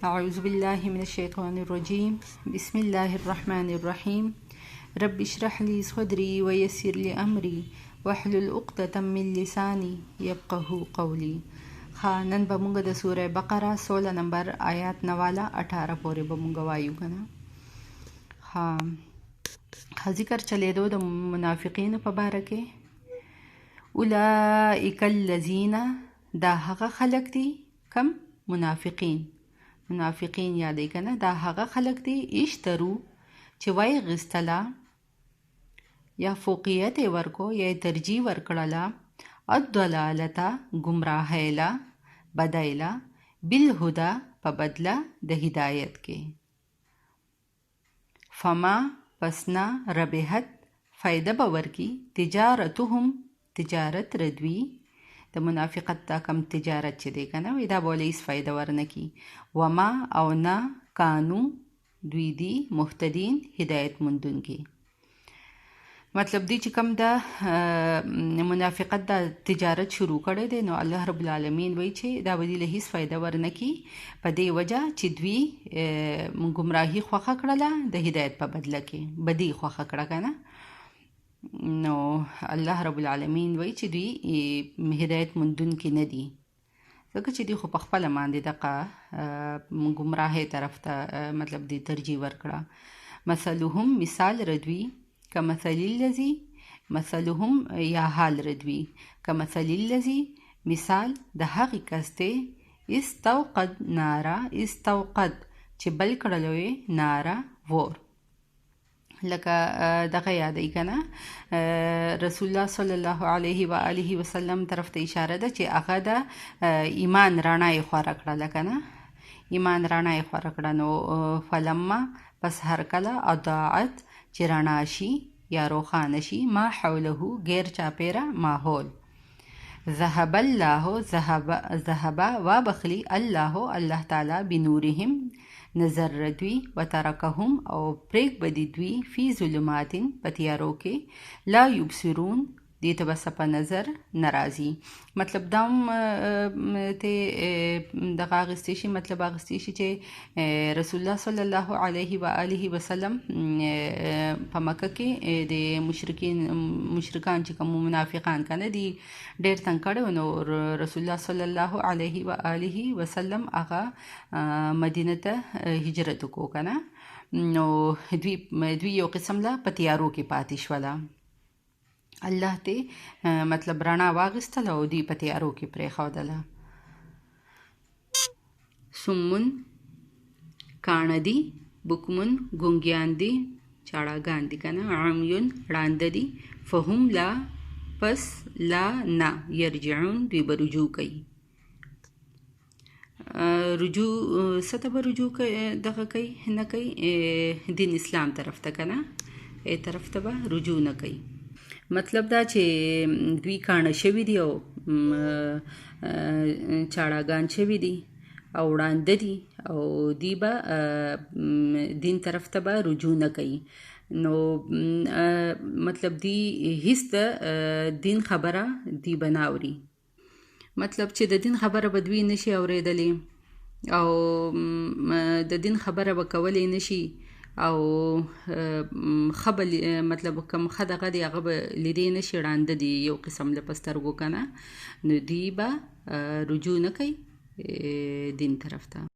أعوذ بالله من الشيطان الرجيم. بسم الله الرحمن الرحيم. رب اشرح لي صدري ويسر لي أمري واحلل عقدة من لساني يفقهوا قولي. نن به مونږ د سوره بقره 16 نمبر آیات نواله 18 پورې به مونږ وایو کنه. ذکر چلیدو د منافقین په باره کې. اولئک الذین، دا هغه خلق دي کم منافقین یادی کنه، دا هغه خلق دی اشترو چې وای غستلا یا فوقیت ورکو یا ترجیح ورکړلا الضلالتا گمراهیلا بدایلا بالهدى په بدله د هدایت کې. فما پسنا ربحت فائدہ باور کی تجارتهم تجارت ردوی د منافقت دا کم تجارت چې دی کنه وی دا بوله هیڅ فایده ورنکي. وما او نه کانو دوی دی مهتدین هدایت مندونکي. مطلب دی چې کم دا منافقت دا تجارت شروع کړی دی نو الله رب العالمین وی چې دا بدی له هیڅ فایده ورنکي په دې وجه چې دوی گمراهی خوخه کړله د هدایت په بدله کې بدی خوخه کړه کنه. نو الله رب العالمین وی چې دوی هدایت مندون کې نه دي ځکه چې دوی خو په خپله باندې دغه ګمراهۍ طرف ته مطلب دی ترجیح ورکړه. مثلهم مثال ردوي کمثل الذي، مثلهم یا حال ردوي کمثل الذي مثال د هغې کس دی استوقد نارا، استوقد چې بل کړلوی نارا ور. لکه دغه یادی کنه رسول الله صلی الله علیه و آله وسلم طرف ته اشاره ده چې هغه د ایمان رڼا یې خوره کړله کنه، ایمان رڼا یې خوره کړه. نو فلما پس هر کله اضاعت چې رڼا شي یا روښانه شي ما حوله غیر چاپیره ماحول. ذهب الله ذهب وابخلی الله تعالی بنورهم نظر ردوی و ترکهم او پریک بدی دوی فی ظلماتن پتیارو کې لا یبصرون دیتا بس پا نظر نرازی. مطلب دام ته دغه اغستی شي، مطلب اغستی شي چې رسول الله صلی الله علیه و آله وسلم په مکه کې د مشرکان چې کوم منافقان کنه دي ډېر تنګ کړي نو رسول الله صلی الله علیه و آله وسلم هغه مدینه ته هجرت وکړو کنه. نو دوی یو قسم لا په تیارو کې پاتې شوله. الله ته مطلب رڼا واغستله او دوی په تیارو کې پرېښودله. سمون کاڼه دي، بکمون ګونګیان دي، چاړاګان دي کنه، عمیون ړانده دي، فهم لا پس لا نه یرجعون دوی به رجوع کوي. رجوع څه ته به رجوع دغه کوي نه کوي دین اسلام طرف ته کنه، طرف ته به رجوع نه کوي. مطلب دا چې دوی کاڼه شوي دي او چاړاګان شوي دي او وړانده دي او دوی به دین طرف ته به رجوع نه کوي. نو مطلب دی هیڅ د دین خبره دی به نه اوري. مطلب چې د دین خبره به دوی نشي اورېدلی او د دین خبره به کولی نشي او خبل مطلب کم خدغه دی هغه به لیدی نشي، ړانده دي یو قسم له په سترګو کنه. نو دوی به رجوع نه کوي دین طرف ته.